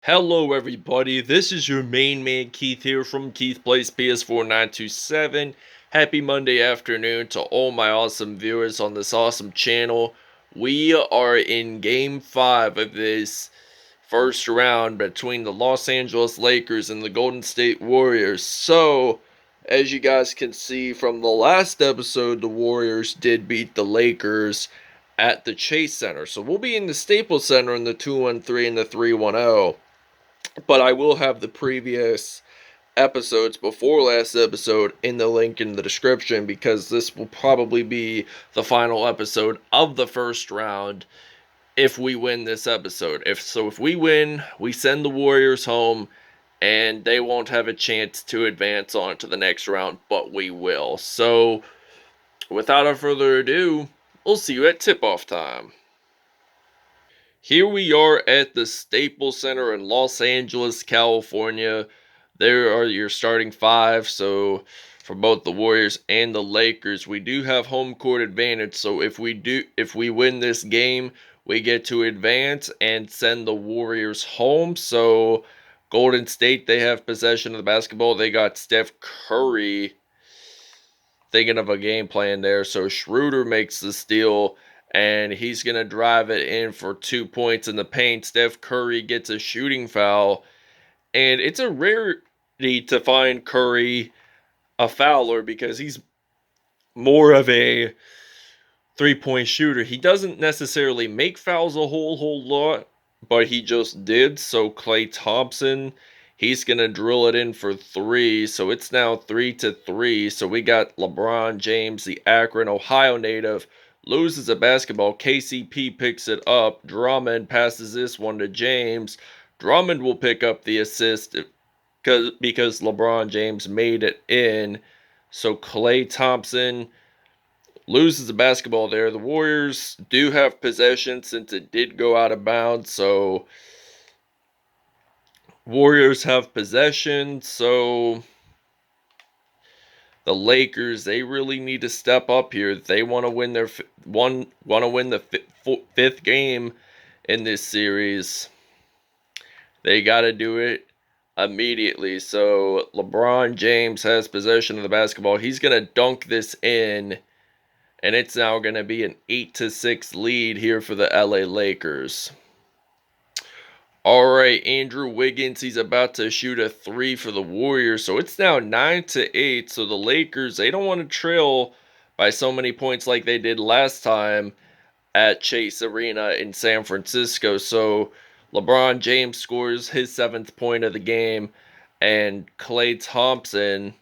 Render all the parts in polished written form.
Hello everybody, this is your main man Keith here from Keith Plays PS4 927. Happy Monday afternoon to all my awesome viewers on this awesome channel. We are in game 5 of this first round between the Los Angeles Lakers and the Golden State Warriors. So, as you guys can see from the last episode, the Warriors did beat the Lakers at the Chase Center. So we'll be in the Staples Center in the 2-1-3 and the 3-1-0. But I will have the previous episodes before last episode in the link in the description because this will probably be the final episode of the first round if we win this episode. If we win, we send the Warriors home and they won't have a chance to advance on to the next round, but we will. So without further ado, we'll see you at tip-off time. Here we are at the Staples Center in Los Angeles, California. There are your starting five. So for both the Warriors and the Lakers, we do have home court advantage. So if we win this game, we get to advance and send the Warriors home. So Golden State, they have possession of the basketball. They got Steph Curry thinking of a game plan there. So Schroeder makes the steal, and he's going to drive it in for 2 points in the paint. Steph Curry gets a shooting foul, and it's a rarity to find Curry a fouler because he's more of a three-point shooter. He doesn't necessarily make fouls a whole lot, but he just did. So Klay Thompson, he's going to drill it in for three. So it's now 3-3. So we got LeBron James, the Akron, Ohio native, loses a basketball. KCP picks it up. Drummond passes this one to James. Drummond will pick up the assist because LeBron James made it in. So Klay Thompson loses the basketball there. The Warriors do have possession since it did go out of bounds. So Warriors have possession. So the Lakers, they really need to step up here. They want to win the fifth game in this series. They got to do it immediately. So LeBron James has possession of the basketball. He's going to dunk this in. And it's now going to be an 8-6 lead here for the LA Lakers. All right, Andrew Wiggins, he's about to shoot a three for the Warriors. So it's now 9-8. So the Lakers, they don't want to trail by so many points like they did last time at Chase Arena in San Francisco. So LeBron James scores his 7th point of the game. And Klay Thompson,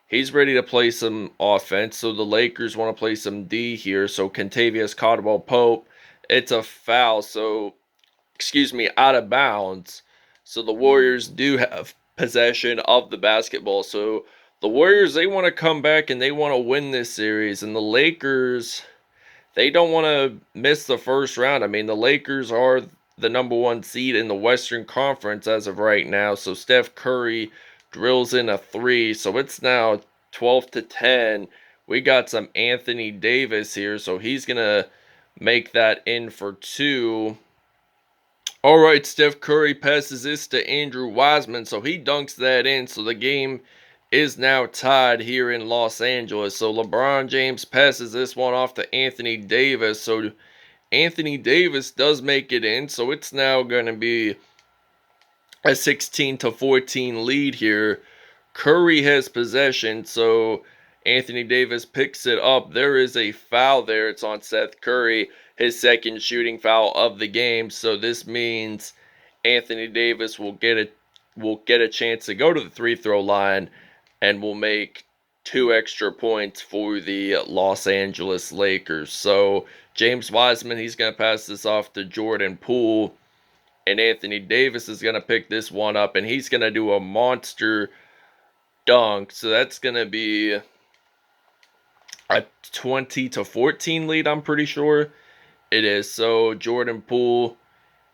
he's ready to play some offense. So the Lakers want to play some D here. So Kentavious Caldwell-Pope, it's a foul. So, out of bounds. So the Warriors do have possession of the basketball. So the Warriors, they want to come back and they want to win this series. And the Lakers, they don't want to miss the first round. I mean, the Lakers are the number 1 seed in the Western Conference as of right now. So Steph Curry drills in a three. So it's now 12-10. We got some Anthony Davis here. So he's going to make that in for 2. All right, Steph Curry passes this to Andrew Wiseman. So he dunks that in. So the game is now tied here in Los Angeles. So LeBron James passes this one off to Anthony Davis. So Anthony Davis does make it in. So it's now going to be a 16-14 lead here. Curry has possession, so Anthony Davis picks it up. There is a foul there. It's on Seth Curry, his 2nd shooting foul of the game. So this means Anthony Davis will get a chance to go to the free throw line and will make 2 extra points for the Los Angeles Lakers. So James Wiseman, he's going to pass this off to Jordan Poole. And Anthony Davis is going to pick this one up, and he's going to do a monster dunk. So that's going to be a 20-14 lead, I'm pretty sure it is. So Jordan Poole,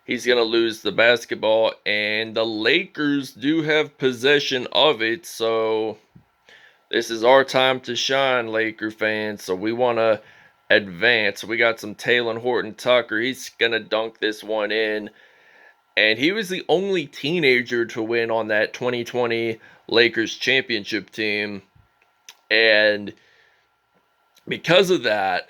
he's going to lose the basketball, and the Lakers do have possession of it. So this is our time to shine, Laker fans. So we want to advance. We got some Talen Horton-Tucker. He's going to dunk this one in. And he was the only teenager to win on that 2020 Lakers championship team. And because of that,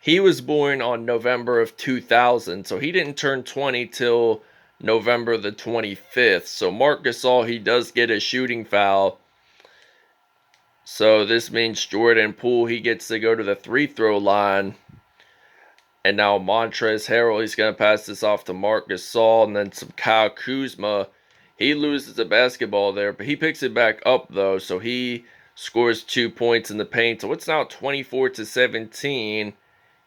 he was born on November of 2000. So he didn't turn 20 till November the 25th. So Marc Gasol, he does get a shooting foul. So this means Jordan Poole, he gets to go to the free throw line. And now Montrezl Harrell, he's going to pass this off to Marc Gasol, and then some Kyle Kuzma. He loses the basketball there, but he picks it back up, though. So he scores 2 points in the paint. So it's now 24-17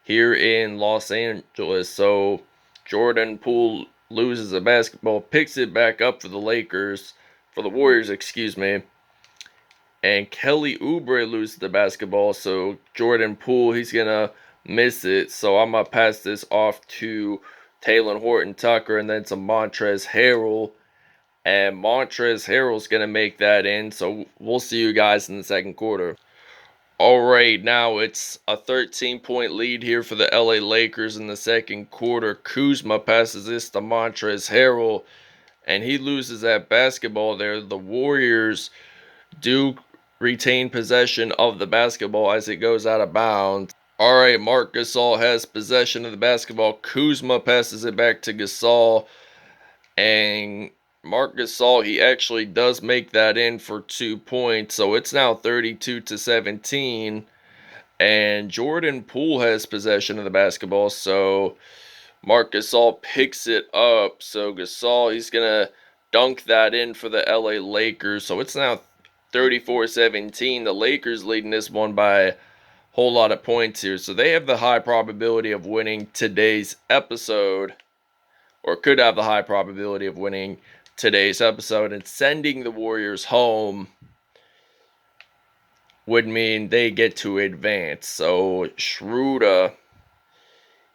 here in Los Angeles. So Jordan Poole loses the basketball, picks it back up for the Warriors, excuse me. And Kelly Oubre loses the basketball, so Jordan Poole, he's going to miss it. So I'm going to pass this off to Talen Horton-Tucker and then some Montrezl Harrell. And Montrezl Harrell's going to make that in, so we'll see you guys in the second quarter. Alright, now it's a 13-point lead here for the LA Lakers in the second quarter. Kuzma passes this to Montrezl Harrell, and he loses that basketball there. The Warriors do retain possession of the basketball as it goes out of bounds. Alright, Marc Gasol has possession of the basketball. Kuzma passes it back to Gasol. And Marc Gasol, he actually does make that in for 2 points. So it's now 32-17. And Jordan Poole has possession of the basketball. So Marc Gasol picks it up. So Gasol, he's going to dunk that in for the LA Lakers. So it's now 34-17. The Lakers leading this one by a whole lot of points here. So they have the high probability of winning today's episode, or could have the high probability of winning today's episode, and sending the Warriors home would mean they get to advance. So Schroeder,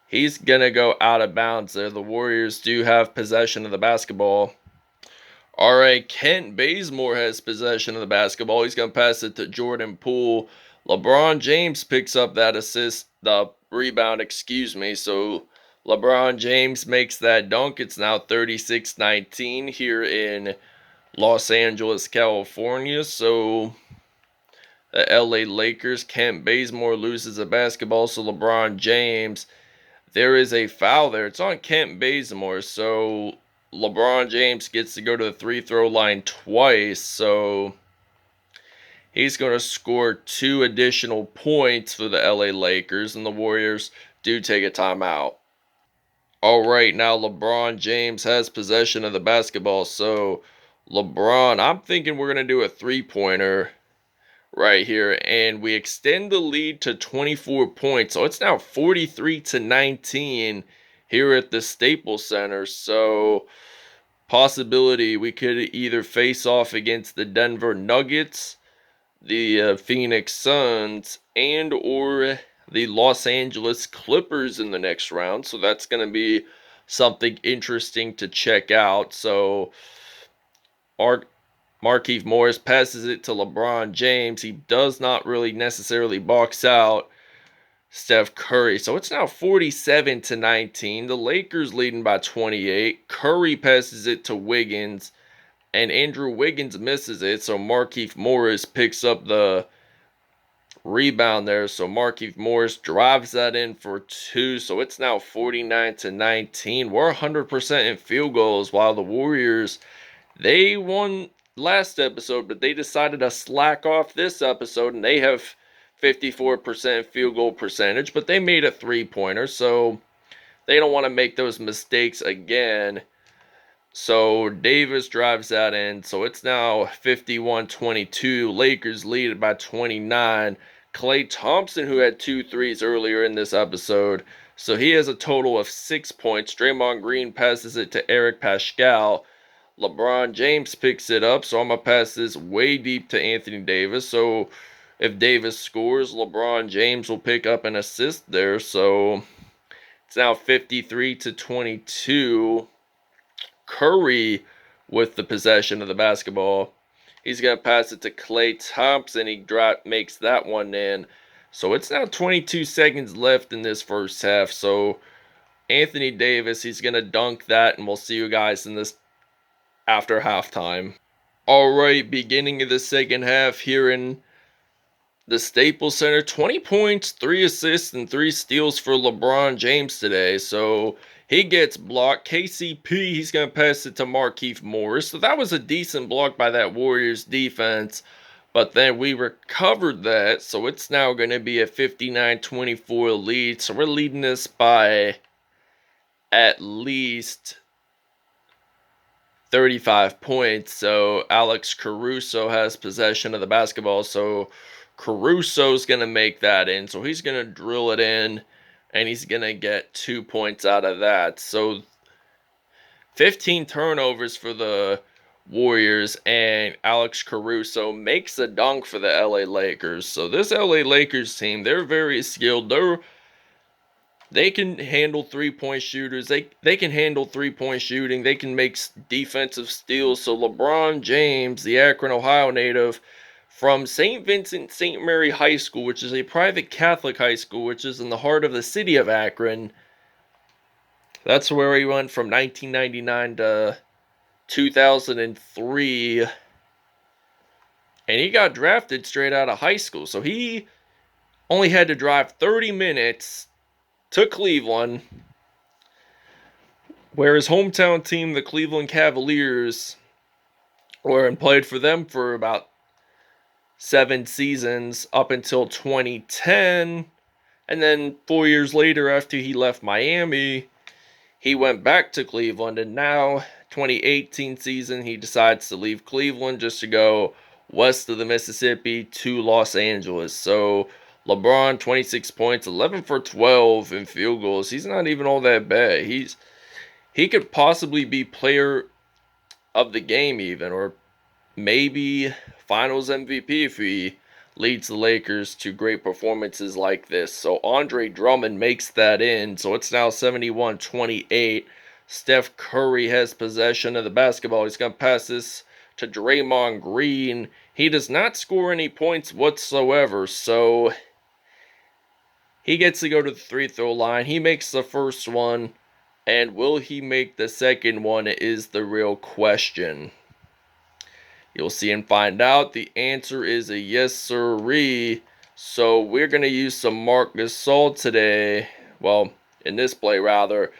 he's going to go out of bounds there. The Warriors do have possession of the basketball. Alright, Kent Bazemore has possession of the basketball. He's going to pass it to Jordan Poole. LeBron James picks up that rebound, so LeBron James makes that dunk. It's now 36-19 here in Los Angeles, California. So the LA Lakers, Kent Bazemore loses the basketball. So LeBron James, there is a foul there. It's on Kent Bazemore. So LeBron James gets to go to the free throw line twice. So he's going to score 2 additional points for the LA Lakers. And the Warriors do take a timeout. Alright, now LeBron James has possession of the basketball. So LeBron, I'm thinking we're going to do a 3-pointer right here. And we extend the lead to 24 points. So it's now 43-19 here at the Staples Center. So possibility we could either face off against the Denver Nuggets, the Phoenix Suns, and or the Los Angeles Clippers in the next round. So that's going to be something interesting to check out. So Markieff Morris passes it to LeBron James. He does not really necessarily box out Steph Curry. So it's now 47-19. The Lakers leading by 28. Curry passes it to Wiggins, and Andrew Wiggins misses it. So Markieff Morris picks up the rebound there. So Markieff Morris drives that in for 2. So it's now 49-19. We're 100% in field goals, while the Warriors, they won last episode, but they decided to slack off this episode, and they have 54% field goal percentage, but they made a 3-pointer, so they don't want to make those mistakes again. So Davis drives that in, so it's now 51-22. Lakers lead it by 29. Klay Thompson, who had 2 threes earlier in this episode, so he has a total of 6 points. Draymond Green passes it to Eric Paschall. LeBron James picks it up, so I'm going to pass this way deep to Anthony Davis. So if Davis scores, LeBron James will pick up an assist there. So it's now 53-22. Curry with the possession of the basketball. He's going to pass it to Klay Thompson. He makes that one in. So it's now 22 seconds left in this first half. So Anthony Davis, he's going to dunk that, and we'll see you guys in this after halftime. All right, beginning of the second half here in the Staples Center. 20 points, 3 assists, and 3 steals for LeBron James today. So he gets blocked. KCP, he's going to pass it to Markieff Morris. So that was a decent block by that Warriors defense. But then we recovered that. So it's now going to be a 59-24 lead. So we're leading this by at least 35 points. So Alex Caruso has possession of the basketball. So Caruso's going to make that in. So he's going to drill it in, and he's going to get 2 points out of that. So 15 turnovers for the Warriors, and Alex Caruso makes a dunk for the LA Lakers. So this LA Lakers team, they're very skilled. They can handle three-point shooters. They can handle three-point shooting. They can make defensive steals. So LeBron James, the Akron, Ohio native, from St. Vincent St. Mary High School, which is a private Catholic high school, which is in the heart of the city of Akron. That's where he went from 1999 to 2003. And he got drafted straight out of high school. So he only had to drive 30 minutes to Cleveland, where his hometown team, the Cleveland Cavaliers, and played for them for about 7 seasons up until 2010. And then 4 years later, after he left Miami, he went back to Cleveland. And now, 2018 season, he decides to leave Cleveland just to go west of the Mississippi to Los Angeles. So LeBron, 26 points, 11 for 12 in field goals. He's not even all that bad. He could possibly be player of the game even, or maybe finals MVP if he leads the Lakers to great performances like this. So Andre Drummond makes that in. So it's now 71-28. Steph Curry has possession of the basketball. He's going to pass this to Draymond Green. He does not score any points whatsoever, so he gets to go to the free throw line. He makes the first one, and will he make the second one is the real question. You'll see and find out. The answer is a yes sirree. So we're going to use some Marc Gasol today. Well, in this play rather.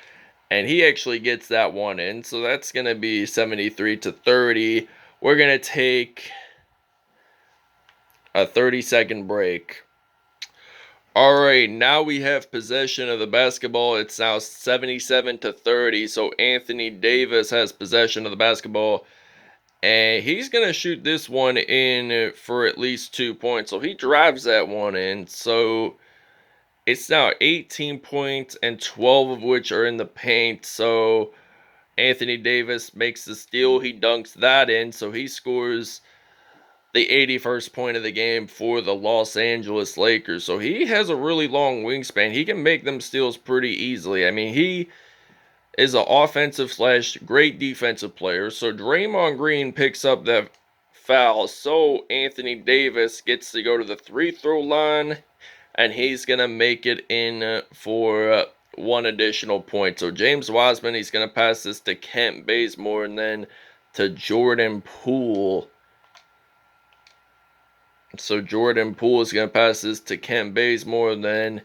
And he actually gets that one in. So that's going to be 73-30. We're going to take a 30-second break. Alright, now we have possession of the basketball. It's now 77-30. So Anthony Davis has possession of the basketball. And he's going to shoot this one in for at least 2 points. So he drives that one in. So it's now 18 points and 12 of which are in the paint. So Anthony Davis makes the steal. He dunks that in. So he scores the 81st point of the game for the Los Angeles Lakers. So he has a really long wingspan. He can make them steals pretty easily. I mean, he is an offensive / great defensive player. So Draymond Green picks up that foul. So Anthony Davis gets to go to the free throw line, and he's going to make it in for one additional point. So James Wiseman, he's going to pass this to Kent Bazemore and then to Jordan Poole. So Jordan Poole is going to pass this to Kent Bazemore, and then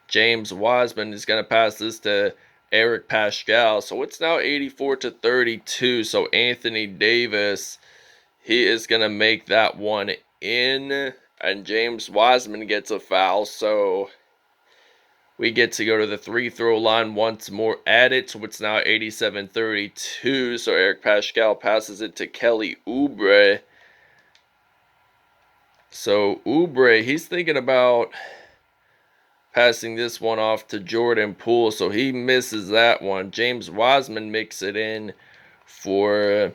James Wiseman is going to pass this to Eric Pascal. So it's now 84-32. So Anthony Davis, he is going to make that one in, and James Wiseman gets a foul. So we get to go to the free throw line once more at it. So it's now 87-32. So Eric Pascal passes it to Kelly Oubre. So Oubre, he's thinking about passing this one off to Jordan Poole, so he misses that one. James Wiseman makes it in for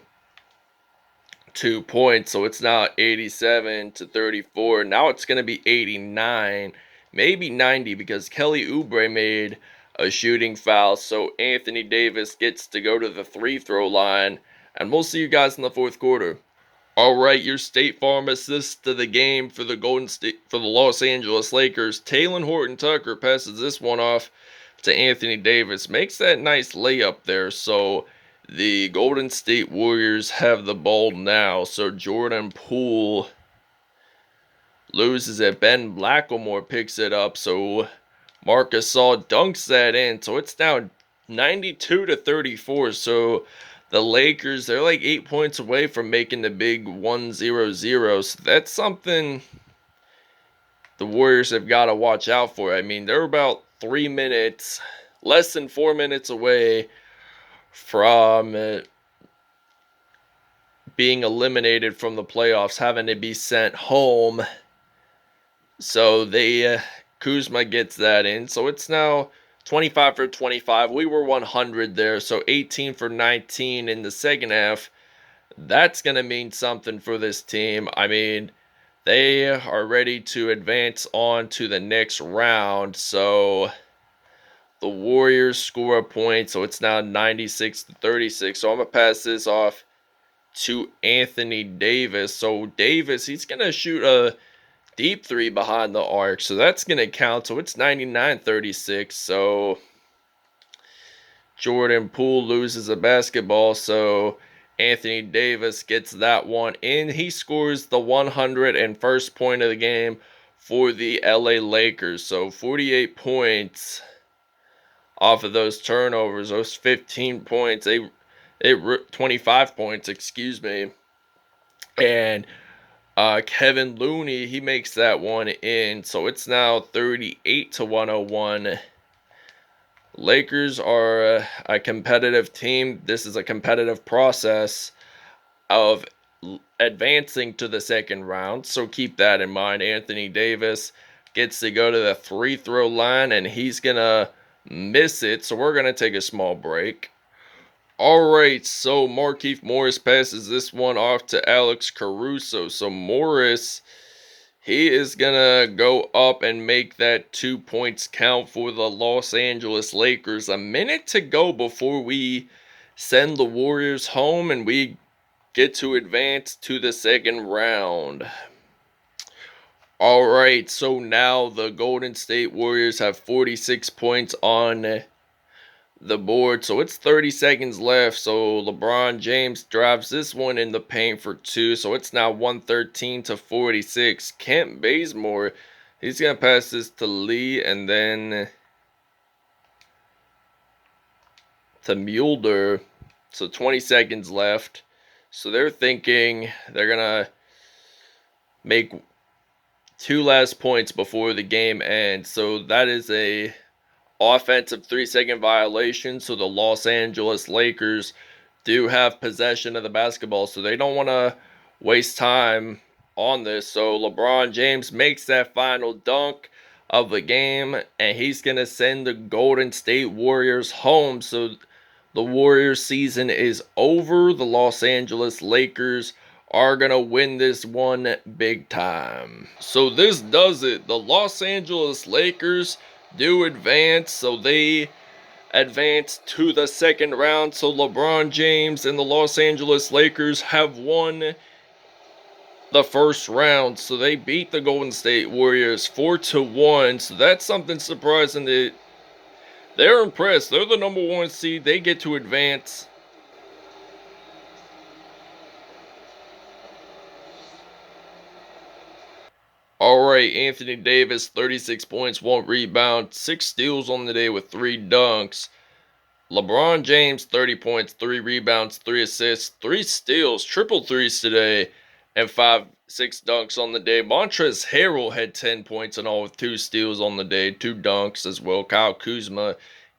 2 points, so it's now 87-34. Now it's going to be 89, maybe 90, because Kelly Oubre made a shooting foul. So Anthony Davis gets to go to the free throw line, and we'll see you guys in the fourth quarter. All right, your State Farm assist to the game for the Los Angeles Lakers. Talen Horton-Tucker passes this one off to Anthony Davis, makes that nice layup there. So the Golden State Warriors have the ball now. So Jordan Poole loses it. Ben Blackmore picks it up. So Marc Gasol dunks that in. So it's now 92-34. So the Lakers, they're like 8 points away from making the big 1-0-0. So that's something the Warriors have got to watch out for. I mean, they're about 3 minutes, less than 4 minutes away from being eliminated from the playoffs, having to be sent home. So Kuzma gets that in. So it's now 25 for 25. We were 100 there. So 18 for 19 in the second half. That's going to mean something for this team. I mean, they are ready to advance on to the next round. So the Warriors score a point. So it's now 96-36. So I'm going to pass this off to Anthony Davis. So Davis, he's going to shoot a deep three behind the arc. So that's going to count. So it's 99-36. So Jordan Poole loses a basketball. So Anthony Davis gets that one in. He scores the 101st point of the game for the LA Lakers. So 48 points off of those turnovers. Those 15 points. 25 points, excuse me. And Kevin Looney, he makes that one in. So it's now 38-101. Lakers are a competitive team. This is a competitive process of advancing to the second round. So keep that in mind. Anthony Davis gets to go to the free throw line, and he's going to miss it. So we're going to take a small break. Alright, so Markieff Morris passes this one off to Alex Caruso. So Morris, he is going to go up and make that 2 points count for the Los Angeles Lakers. A minute to go before we send the Warriors home and we get to advance to the second round. Alright, so now the Golden State Warriors have 46 points on the board. So it's 30 seconds left. So LeBron James drives this one in the paint for 2. So it's now 113-46. Kent Bazemore, he's going to pass this to Lee and then to Mulder. So 20 seconds left. So they're thinking they're going to make 2 last points before the game ends. So that is a offensive 3-second violation. So the Los Angeles Lakers do have possession of the basketball. So they don't want to waste time on this. So LeBron James makes that final dunk of the game. And he's going to send the Golden State Warriors home. So the Warriors season is over. The Los Angeles Lakers are going to win this one big time. So this does it. The Los Angeles Lakers do advance. So they advance to the second round. So LeBron James and the Los Angeles Lakers have won the first round. So they beat the Golden State Warriors 4-1. So that's something surprising that they're impressed. They're the number 1 seed. They get to advance. Alright, Anthony Davis, 36 points, 1 rebound, 6 steals on the day with 3 dunks. LeBron James, 30 points, 3 rebounds, 3 assists, 3 steals, triple threes today, and 6 dunks on the day. Montrezl Harrell had 10 points in all with 2 steals on the day, 2 dunks as well. Kyle Kuzma,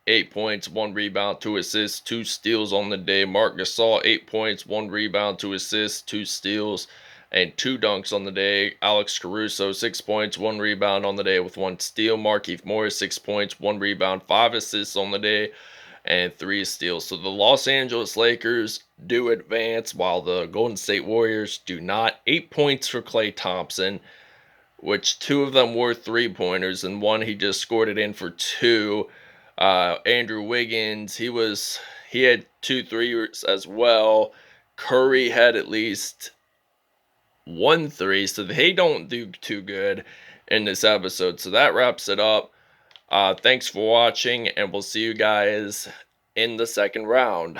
8 points, 1 rebound, 2 assists, 2 steals on the day. Marc Gasol, 8 points, 1 rebound, 2 assists, 2 steals, and 2 dunks on the day. Alex Caruso, 6 points, 1 rebound on the day with 1 steal. Markieff Morris, 6 points, 1 rebound, 5 assists on the day, and 3 steals. So the Los Angeles Lakers do advance while the Golden State Warriors do not. 8 points for Klay Thompson, which 2 of them were 3-pointers, and 1 he just scored it in for 2. Andrew Wiggins, he had 2 threes as well. Curry had at least 1 3, so they don't do too good in this episode. So that wraps it up. Thanks for watching, and we'll see you guys in the second round.